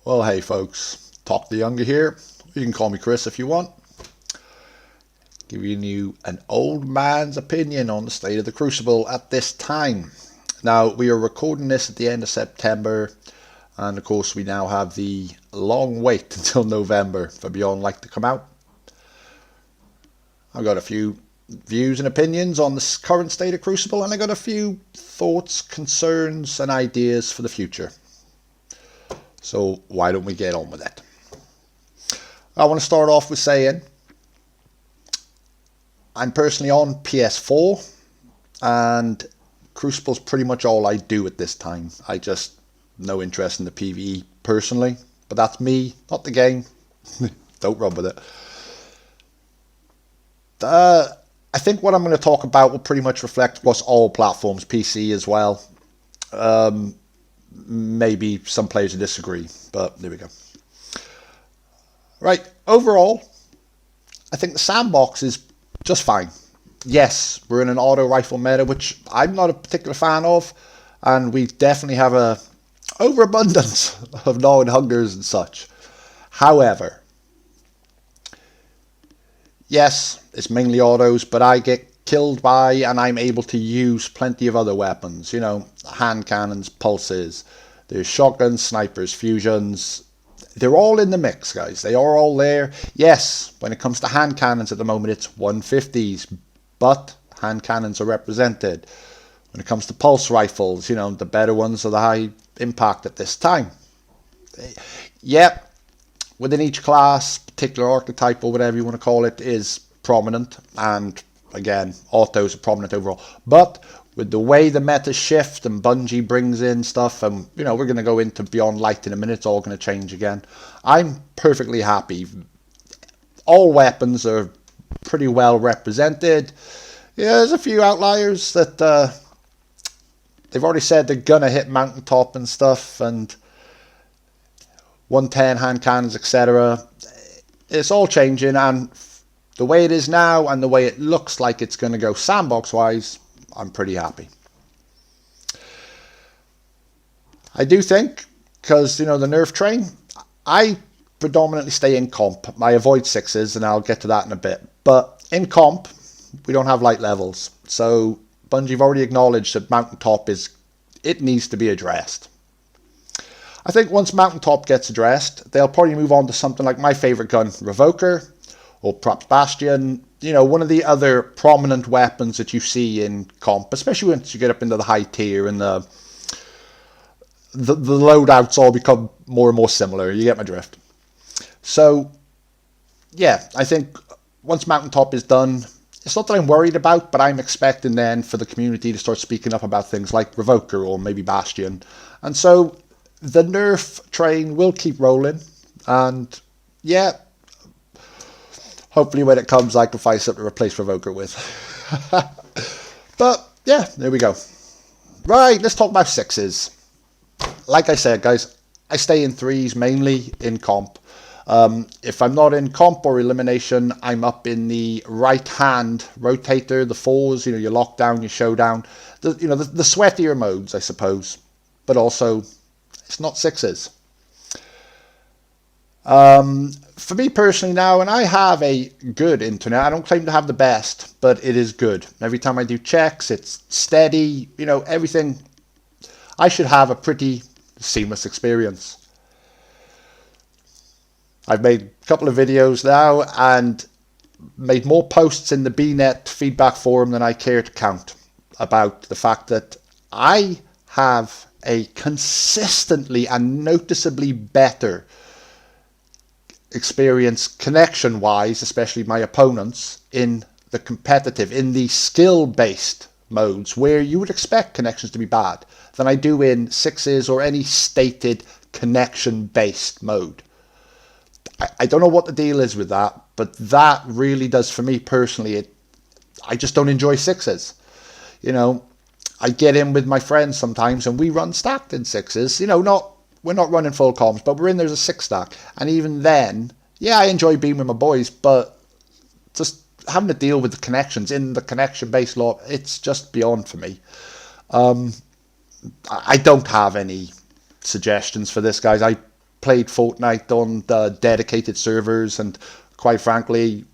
Well, hey folks, Talk the Younger here. You can call me Chris if you want. Giving you an old man's opinion on the state of the Crucible at this time. Now, we are recording this at the end of September, and of course we now have the long wait until November for Beyond Light to come out. I've got a few views and opinions on the current state of Crucible, and I got a few thoughts, concerns and ideas for the future. So why don't we get on with it? I want to start off with saying I'm personally on PS4 and Crucible's pretty much all I do at this time. I just no interest in the PvE personally, but that's me, not the game. Don't run with it. I think what I'm going to talk about will pretty much reflect across all platforms, PC as well. Maybe some players will disagree, but there we go. Right, overall, I think the sandbox is just fine. Yes, we're in an auto rifle meta, which I'm not a particular fan of, and we definitely have a overabundance of gnawing hungers and such. However, yes, it's mainly autos, but I get killed by and I'm able to use plenty of other weapons. You know, hand cannons, pulses, there's shotguns, snipers, fusions. They're all in the mix, guys. They are all there. Yes, when it comes to hand cannons at the moment, it's 150s, but hand cannons are represented. When it comes to pulse rifles, you know, the better ones are the high impact at this time. Yep, within each class, particular archetype or whatever you want to call it is prominent, and again, autos are prominent overall. But with the way the meta shift and Bungie brings in stuff, and you know, we're going to go into Beyond Light in a minute, it's all going to change again. I'm perfectly happy. All weapons are pretty well represented. Yeah, there's a few outliers that they've already said they're going to hit mountaintop and stuff, and 110 hand cannons, etc. It's all changing, and the way it is now and the way it looks like it's going to go sandbox wise, I'm pretty happy. I do think, because you know the nerf train, I predominantly stay in comp. I avoid sixes, and I'll get to that in a bit. But in comp, we don't have light levels, so Bungie have already acknowledged that mountaintop it needs to be addressed. I think once mountaintop gets addressed, they'll probably move on to something like my favorite gun, Revoker, or perhaps Bastion. You know, one of the other prominent weapons that you see in comp, especially once you get up into the high tier and the loadouts all become more and more similar. You get my drift. So, yeah, I think once mountaintop is done, it's not that I'm worried about, but I'm expecting then for the community to start speaking up about things like Revoker or maybe Bastion. And so the nerf train will keep rolling, and yeah, hopefully when it comes I can find something to replace Revoker with. But yeah, there we go. Right, let's talk about sixes. Like I said, guys, I stay in threes mainly in comp. If I'm not in comp or elimination, I'm up in the right hand rotator, the fours, you know, your lockdown, your showdown, the sweatier modes, I suppose, but also it's not sixes. For me personally now, and I have a good internet, I don't claim to have the best, but it is good. Every time I do checks, it's steady, you know, everything. I should have a pretty seamless experience. I've made a couple of videos now and made more posts in the BNet feedback forum than I care to count about the fact that I have a consistently and noticeably better experience connection wise, especially my opponents, in the competitive, in the skill based modes where you would expect connections to be bad, than I do in sixes or any stated connection based mode. I don't know what the deal is with that, but that really does for me personally. I just don't enjoy sixes. You know, I get in with my friends sometimes and we run stacked in sixes. You know, we're not running full comms, but we're in there's a six stack. And even then, yeah, I enjoy being with my boys, but just having to deal with the connections in the connection-based law, it's just beyond for me. I don't have any suggestions for this, guys. played Fortnite on the dedicated servers, and quite frankly,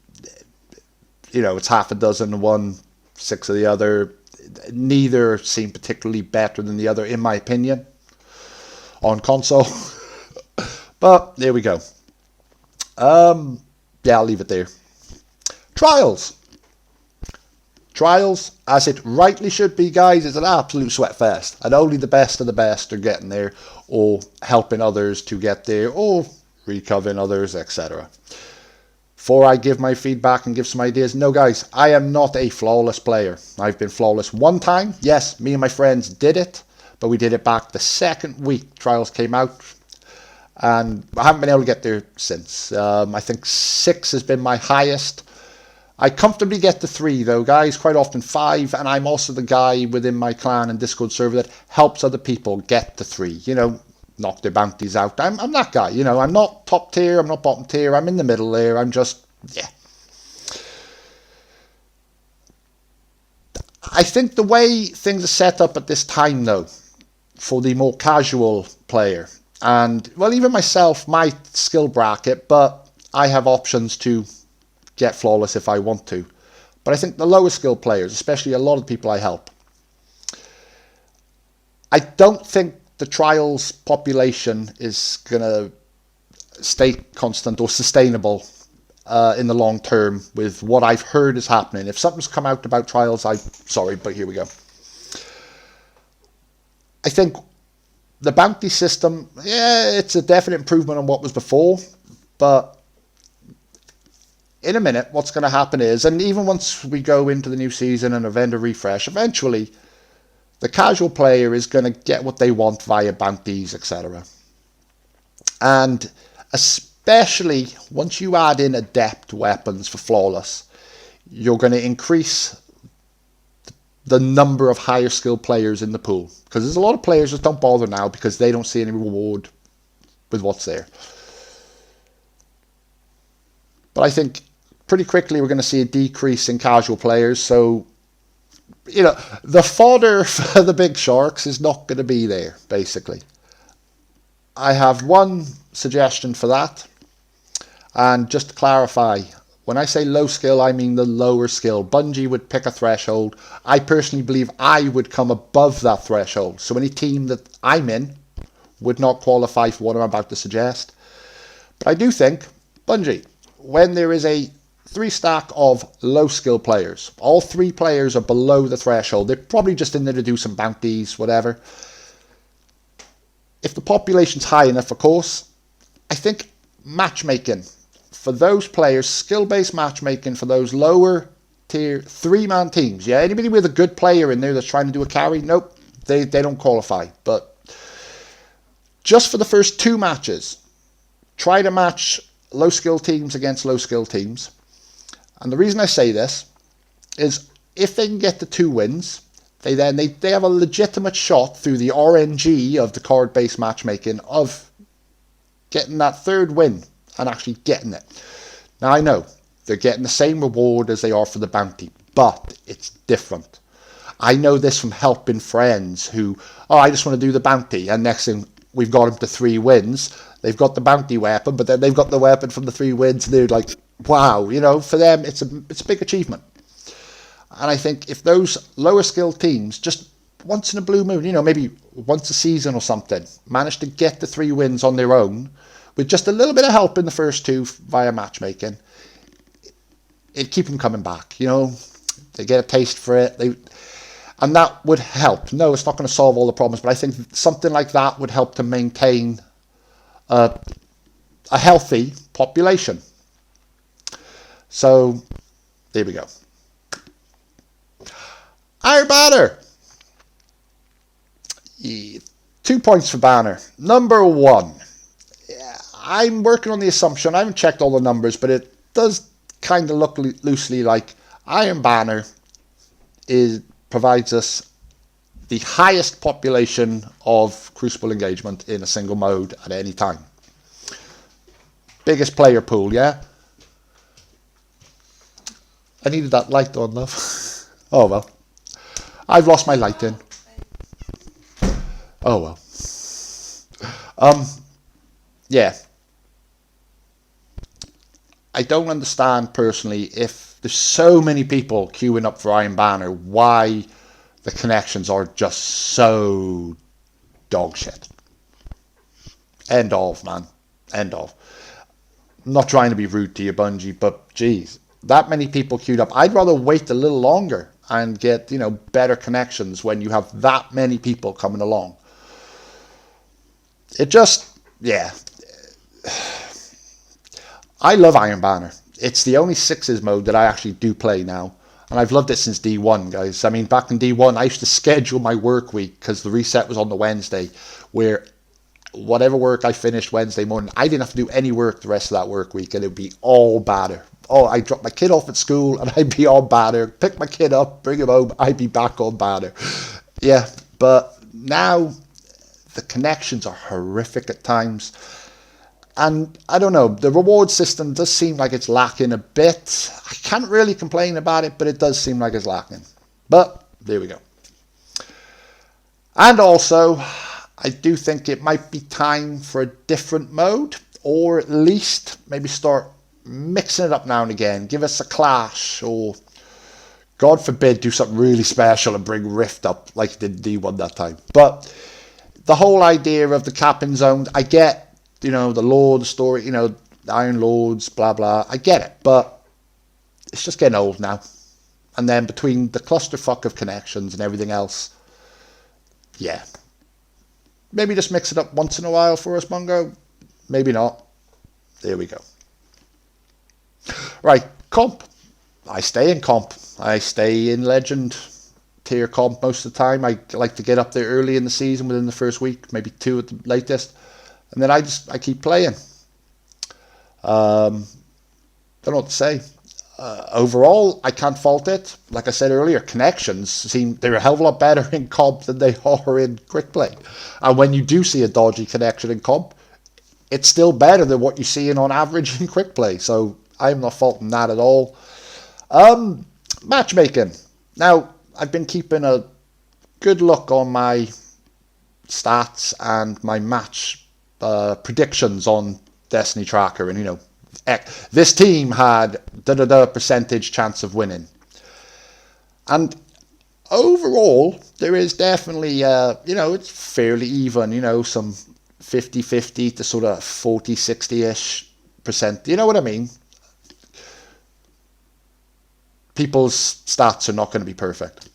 you know, it's half a dozen of one, 6 of the other. Neither seem particularly better than the other, in my opinion, on console. But there we go. Yeah, I'll leave it there. Trials. Trials, as it rightly should be, guys, is an absolute sweat fest. And only the best of the best are getting there, or helping others to get there, or recovering others, etc. Before I give my feedback and give some ideas, no, guys, I am not a flawless player. I've been flawless one time. Yes, me and my friends did it, but we did it back the second week Trials came out. And I haven't been able to get there since. I think 6 has been my highest. I comfortably get to 3 though, guys, quite often 5, and I'm also the guy within my clan and Discord server that helps other people get to 3, you know, knock their bounties out. I'm that guy, you know, I'm not top tier, I'm not bottom tier, I'm in the middle there, I'm just, yeah. I think the way things are set up at this time though, for the more casual player, and, well, even myself, my skill bracket, but I have options to get flawless if I want to. But I think the lower skill players, especially a lot of people I help, I don't think the Trials population is going to stay constant or sustainable in the long term with what I've heard is happening. If something's come out about Trials, I'm sorry, but here we go. I think the bounty system, yeah, it's a definite improvement on what was before, but in a minute, what's going to happen is, and even once we go into the new season and a vendor refresh, eventually the casual player is going to get what they want via bounties, etc. And especially once you add in adept weapons for flawless, you're going to increase the number of higher skill players in the pool, because there's a lot of players that don't bother now because they don't see any reward with what's there. But I think pretty quickly we're going to see a decrease in casual players, so you know, the fodder for the big sharks is not going to be there, basically. I have one suggestion for that, and just to clarify, when I say low skill, I mean the lower skill. Bungie would pick a threshold. I personally believe I would come above that threshold. So any team that I'm in would not qualify for what I'm about to suggest. But I do think, Bungie, when there is a 3 stack of low skill players, all 3 players are below the threshold. They're probably just in there to do some bounties, whatever. If the population's high enough, of course, I think matchmaking for those players, skill-based matchmaking for those lower tier 3-man teams. Yeah, anybody with a good player in there that's trying to do a carry, nope, they don't qualify. But just for the first 2 matches, try to match low skill teams against low skill teams. And the reason I say this is if they can get the 2 wins, they have a legitimate shot through the RNG of the card-based matchmaking of getting that 3rd win and actually getting it. Now I know they're getting the same reward as they are for the bounty, but it's different. I know this from helping friends who, oh, I just want to do the bounty, and next thing we've got them to 3 wins. They've got the bounty weapon, but then they've got the weapon from the 3 wins, and they're like, wow, you know, for them it's a big achievement. And I think if those lower skill teams just once in a blue moon, you know, maybe once a season or something, manage to get the 3 wins on their own with just a little bit of help in the first 2 via matchmaking, it'd keep them coming back. You know, they get a taste for it, and that would help. No, it's not going to solve all the problems, but I think something like that would help to maintain a healthy population. So there we go. Iron Banner. 2 points for Banner. Number 1. I'm working on the assumption, I haven't checked all the numbers, but it does kind of look loosely like Iron Banner provides us the highest population of Crucible engagement in a single mode at any time. Biggest player pool, yeah? I needed that light on, love. Oh well. I've lost my light in. Oh well. yeah, I don't understand personally, if there's so many people queuing up for Iron Banner, why the connections are just so dog shit. End of, man. End of. I'm not trying to be rude to you, Bungie, but geez, that many people queued up. I'd rather wait a little longer and get, better connections when you have that many people coming along. It just, yeah. I love Iron Banner. It's the only sixes mode that I actually do play now. And I've loved it since D1, guys. I mean, back in D1, I used to schedule my work week because the reset was on the Wednesday, where whatever work I finished Wednesday morning, I didn't have to do any work the rest of that work week, and it would be all banner. Oh, I'd drop my kid off at school and I'd be on banner. Pick my kid up, bring him home, I'd be back on banner. Yeah, but now the connections are horrific at times. And I don't know, the reward system does seem like it's lacking a bit. I can't really complain about it, but it does seem like it's lacking. But there we go. And also, I do think it might be time for a different mode, or at least maybe start mixing it up now and again. Give us a clash, or God forbid, do something really special and bring Rift up like they did D1 that time. But the whole idea of the capping zone, I get, the lore, the story, the Iron Lords, blah, blah. I get it, but it's just getting old now. And then between the clusterfuck of connections and everything else, yeah. Maybe just mix it up once in a while for us, Bungo. Maybe not. There we go. Right, comp. I stay in comp. I stay in Legend tier comp most of the time. I like to get up there early in the season, within the first week, maybe 2 at the latest. And then I keep playing. Don't know what to say. Overall, I can't fault it. Like I said earlier, connections they're a hell of a lot better in comp than they are in quick play. And when you do see a dodgy connection in comp, it's still better than what you're seeing on average in quick play. So I'm not faulting that at all. Matchmaking. Now, I've been keeping a good look on my stats and my match predictions on Destiny Tracker, and this team had percentage chance of winning, and overall there is definitely it's fairly even, some 50-50 to sort of 40-60ish percent, you know what I mean. People's stats are not going to be perfect,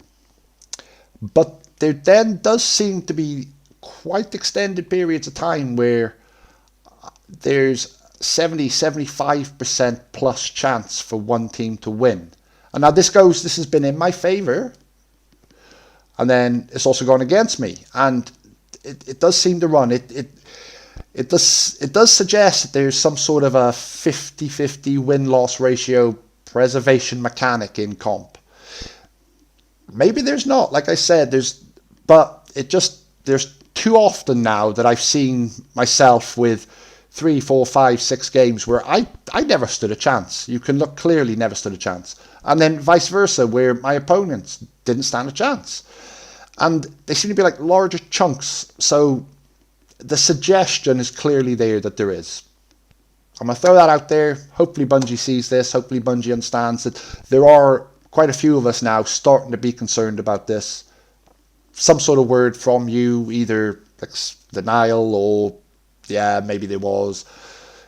but there then does seem to be quite extended periods of time where there's 70-75% plus chance for one team to win. And now this has been in my favour, and then it's also gone against me, and it does seem to run it does suggest that there's some sort of a 50-50 win-loss ratio preservation mechanic in comp. Maybe there's not, like I said, there's too often now that I've seen myself with 3, 4, 5, 6 games where I never stood a chance. You can look clearly, never stood a chance. And then vice versa, where my opponents didn't stand a chance. And they seem to be like larger chunks. So the suggestion is clearly there that there is. I'm going to throw that out there. Hopefully Bungie sees this. Hopefully Bungie understands that there are quite a few of us now starting to be concerned about this. Some sort of word from you, either like denial or, yeah, maybe there was.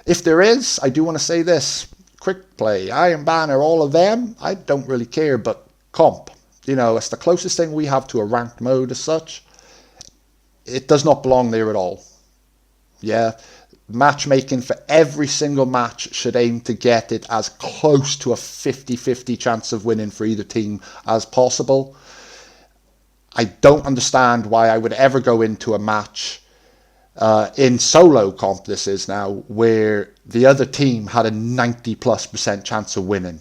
If there is, I do want to say this. Quick play, Iron Banner, all of them, I don't really care, but comp, it's the closest thing we have to a ranked mode as such. It does not belong there at all. Yeah, matchmaking for every single match should aim to get it as close to a 50-50 chance of winning for either team as possible. I don't understand why I would ever go into a match in solo comp, this is now, where the other team had a 90+% chance of winning.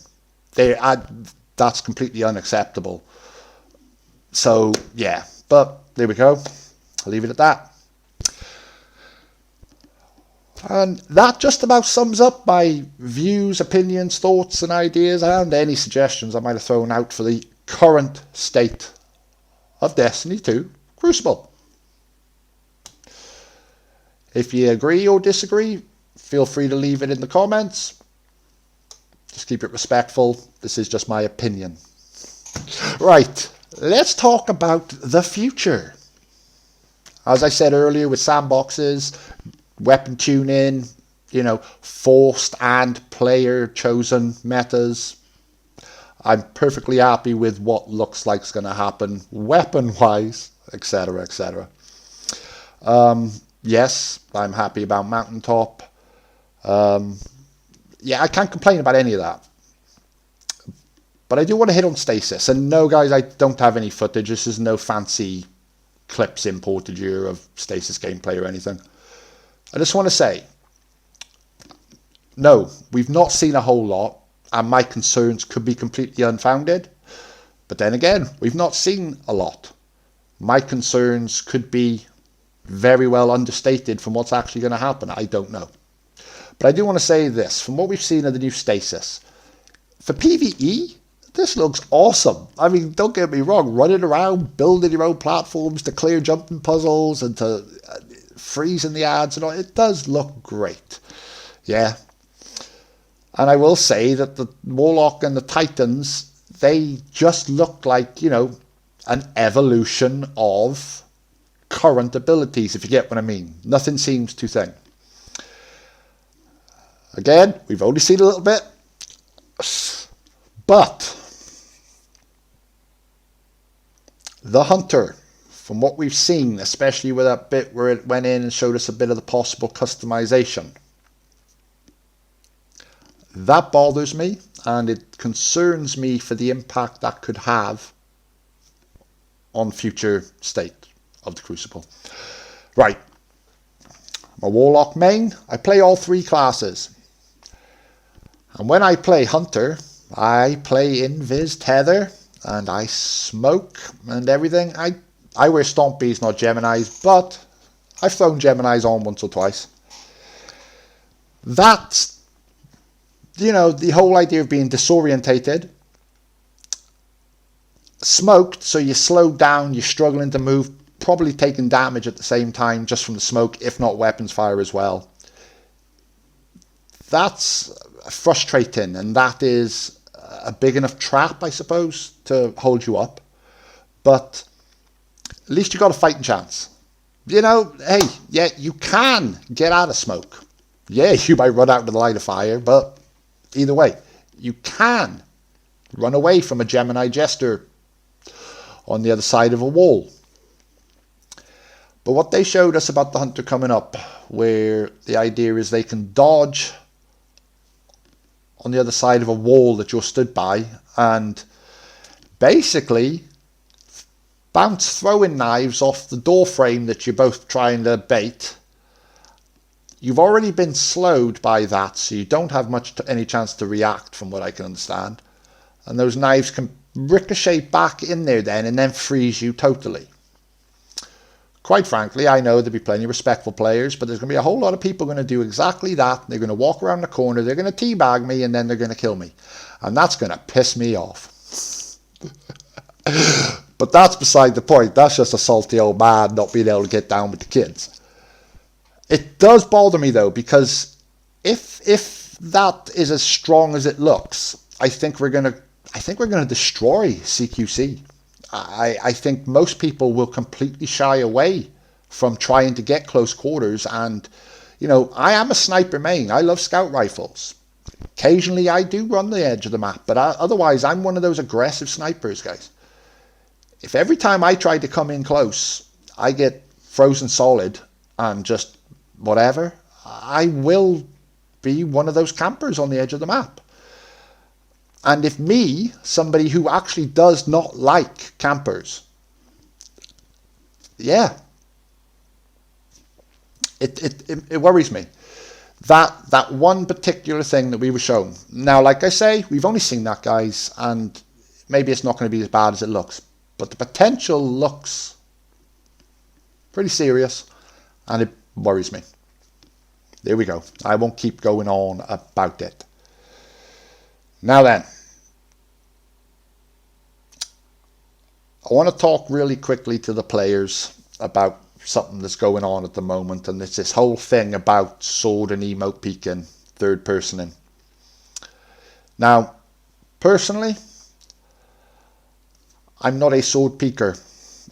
That's completely unacceptable. So, yeah, but there we go. I'll leave it at that. And that just about sums up my views, opinions, thoughts and ideas, and any suggestions I might have thrown out for the current state of Destiny 2 Crucible. If you agree or disagree, feel free to leave it in the comments. Just keep it respectful. This is just my opinion. Right, let's talk about the future. As I said earlier, with sandboxes, weapon tuning, forced and player chosen metas, I'm perfectly happy with what looks like is going to happen weapon wise, etc, etc. Yes, I'm happy about mountaintop. Yeah, I can't complain about any of that. But I do want to hit on stasis. And no, guys, I don't have any footage. This is no fancy clips imported here of stasis gameplay or anything. I just want to say, no, we've not seen a whole lot. And my concerns could be completely unfounded. But then again, we've not seen a lot. My concerns could be very well understated from what's actually going to happen. I don't know. But I do want to say this. From what we've seen of the new stasis, for PvE, this looks awesome. I mean, don't get me wrong. Running around, building your own platforms to clear jumping puzzles and to freezing the ads and all, it does look great. Yeah. And I will say that the Warlock and the Titans, they just look like, an evolution of current abilities, if you get what I mean. Nothing seems too thin. Again, we've only seen a little bit. But the Hunter, from what we've seen, especially with that bit where it went in and showed us a bit of the possible customization, that bothers me, and it concerns me for the impact that could have on future state of the Crucible. Right, I'm a Warlock main. I play all three classes. And when I play Hunter, I play Invis Tether, and I smoke and everything. I wear Stompies, not Geminis, but I've thrown Geminis on once or twice. That's, the whole idea of being disorientated, smoked, so you're slowed down, you're struggling to move, probably taking damage at the same time just from the smoke, if not weapons fire as well. That's frustrating, and that is a big enough trap, I suppose, to hold you up. But at least you got a fighting chance. Hey, yeah, you can get out of smoke. Yeah, you might run out into the line of fire, but either way, you can run away from a Gemini Jester on the other side of a wall. But what they showed us about the Hunter coming up, where the idea is they can dodge on the other side of a wall that you're stood by and basically bounce throwing knives off the door frame that you're both trying to bait. You've already been slowed by that, so you don't have any chance to react, from what I can understand. And those knives can ricochet back in there and then freeze you totally. Quite frankly, I know there'll be plenty of respectful players, but there's going to be a whole lot of people going to do exactly that. They're going to walk around the corner, they're going to teabag me, and then they're going to kill me. And that's going to piss me off. But that's beside the point. That's just a salty old man not being able to get down with the kids. It does bother me, though, because if that is as strong as it looks, I think we're going to destroy CQC. I think most people will completely shy away from trying to get close quarters. And, I am a sniper main. I love scout rifles. Occasionally I do run the edge of the map, but otherwise I'm one of those aggressive snipers, guys. If every time I try to come in close, I get frozen solid and just whatever, I will be one of those campers on the edge of the map. And if me, somebody who actually does not like campers, yeah, it worries me. That one particular thing that we were shown. Now, like I say, we've only seen that, guys, and maybe it's not going to be as bad as it looks. But the potential looks pretty serious, and it worries me. There we go. I won't keep going on about it. Now then, I want to talk really quickly to the players about something that's going on at the moment, and it's this whole thing about sword and emote peeking, third personing. Now, personally, I'm not a sword peeker.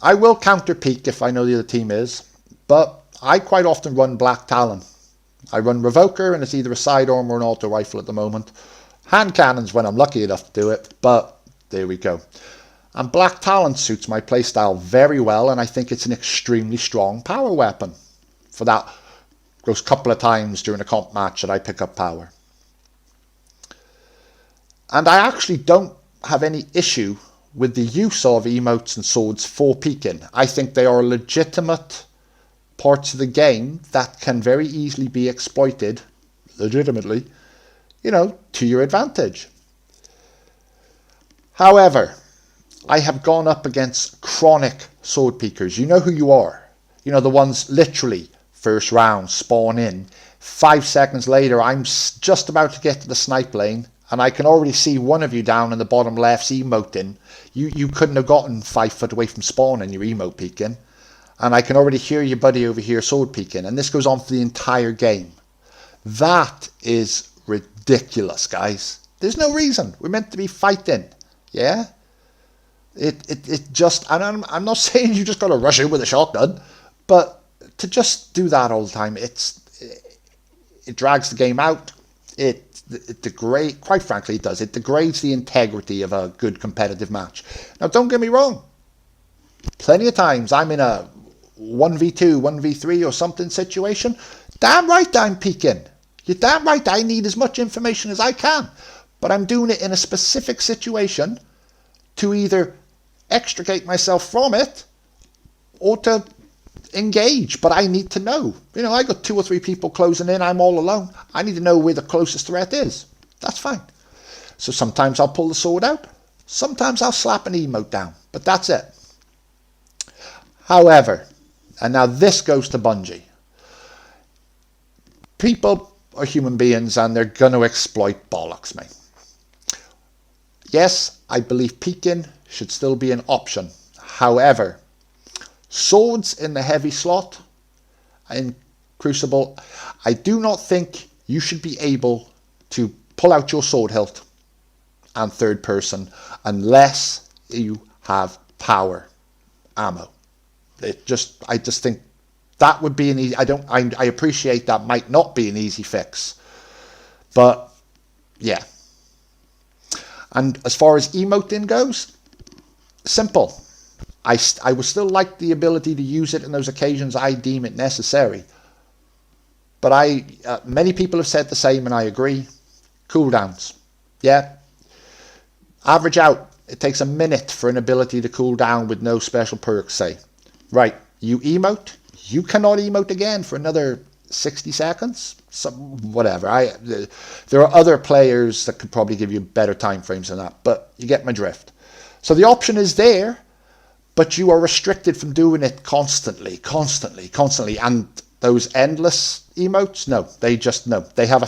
I will counter peek if I know the other team is, but I quite often run Black Talon. I run Revoker, and it's either a sidearm or an auto rifle at the moment. Hand cannons when I'm lucky enough to do it, but there we go. And Black Talon suits my playstyle very well, and I think it's an extremely strong power weapon. For that, those couple of times during a comp match that I pick up power. And I actually don't have any issue with the use of emotes and swords for peeking. I think they are legitimate parts of the game that can very easily be exploited, legitimately, you know, to your advantage. However, I have gone up against chronic sword peekers. You know who you are. You know, the ones literally first round spawn in. 5 seconds later, I'm just about to get to the snipe lane, and I can already see one of you down in the bottom left's emoting. You couldn't have gotten 5 foot away from spawn and you're emote peeking. And I can already hear your buddy over here sword peeking. And this goes on for the entire game. That is ridiculous, guys. There's no reason. We're meant to be fighting. Yeah? It just, and I'm not saying you just got to rush in with a shotgun, but to just do that all the time, it drags the game out. It degrades, quite frankly, it does. It degrades the integrity of a good competitive match. Now, don't get me wrong. Plenty of times I'm in a 1v2, 1v3 or something situation. Damn right I'm peeking. You're damn right I need as much information as I can. But I'm doing it in a specific situation to either extricate myself from it or to engage. But I need to know. You know, I got 2 or 3 people closing in. I'm all alone. I need to know where the closest threat is. That's fine. So sometimes I'll pull the sword out. Sometimes I'll slap an emote down. But that's it. However, and now this goes to Bungie. People are human beings and they're going to exploit bollocks, mate. Yes, I believe peeking should still be an option. However, swords in the heavy slot in Crucible, I do not think you should be able to pull out your sword hilt and third person unless you have power ammo. I just think that would be an easy. I appreciate that might not be an easy fix, but yeah. And as far as emoting goes, simple. I would still like the ability to use it in those occasions I deem it necessary. But many people have said the same, and I agree. Cooldowns, yeah. Average out. It takes a minute for an ability to cool down with no special perks, say. Right, you emote, you cannot emote again for another 60 seconds, whatever. There are other players that could probably give you better time frames than that, but you get my drift. So the option is there, but you are restricted from doing it constantly. And those endless emotes, no, they just, no. They have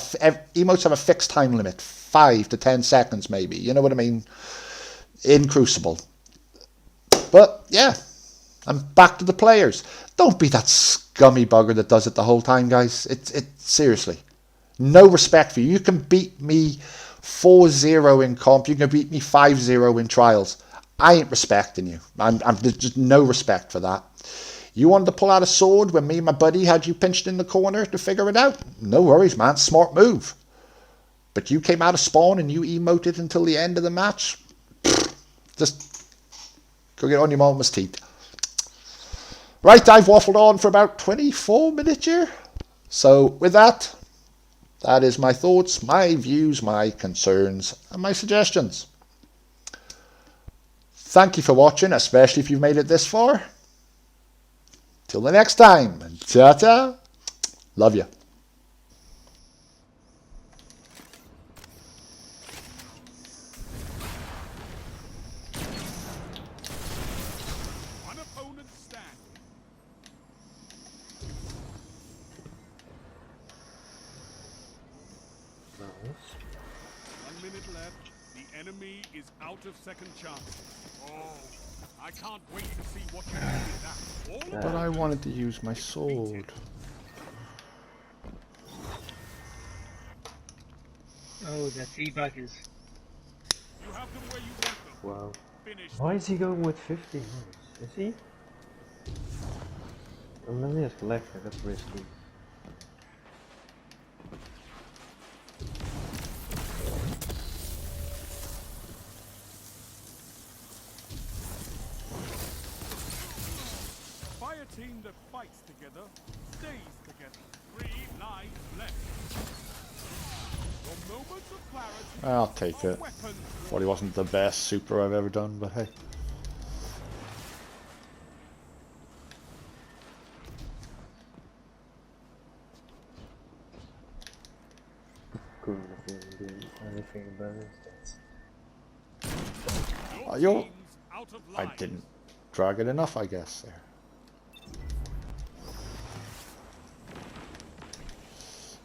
emotes have a fixed time limit, 5 to 10 seconds maybe, you know what I mean, in Crucible. But yeah. And back to the players. Don't be that scummy bugger that does it the whole time, guys. Seriously. No respect for you. You can beat me 4-0 in comp. You can beat me 5-0 in trials. I ain't respecting you. There's just no respect for that. You wanted to pull out a sword when me and my buddy had you pinched in the corner to figure it out? No worries, man. Smart move. But you came out of spawn and you emoted until the end of the match? Just go get on your mama's teeth. Right, I've waffled on for about 24 minutes here. So with that is my thoughts, my views, my concerns, and my suggestions. Thank you for watching, especially if you've made it this far. Till the next time, ta-ta. Love you. Enemy is out of second chance. Oh, I can't wait to see what you do with that. All But I wanted to use my sword. Oh, the teabaggers. Wow. Why is he going with 15 minutes? Is he? I'm not just collector, that's risky. Fire team that fights together stays together. 3 lives left. Your moments of clarity. I'll take it. Probably wasn't the best super I've ever done, but hey. Couldn't have even do anything about it. Oh, yo! I didn't drag it enough, I guess. There.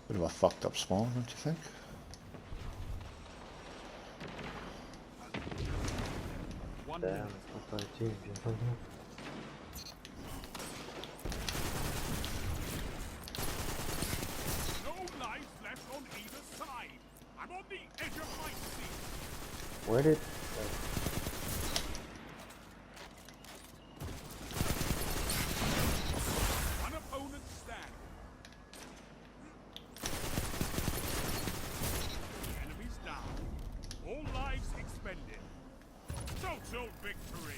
Bit of a fucked up spawn, don't you think? Damn, it's not team, you know? No life left on either side. I'm on the edge of my seat. Where did... One opponent stand. Enemies down. All lives expended. Total victory.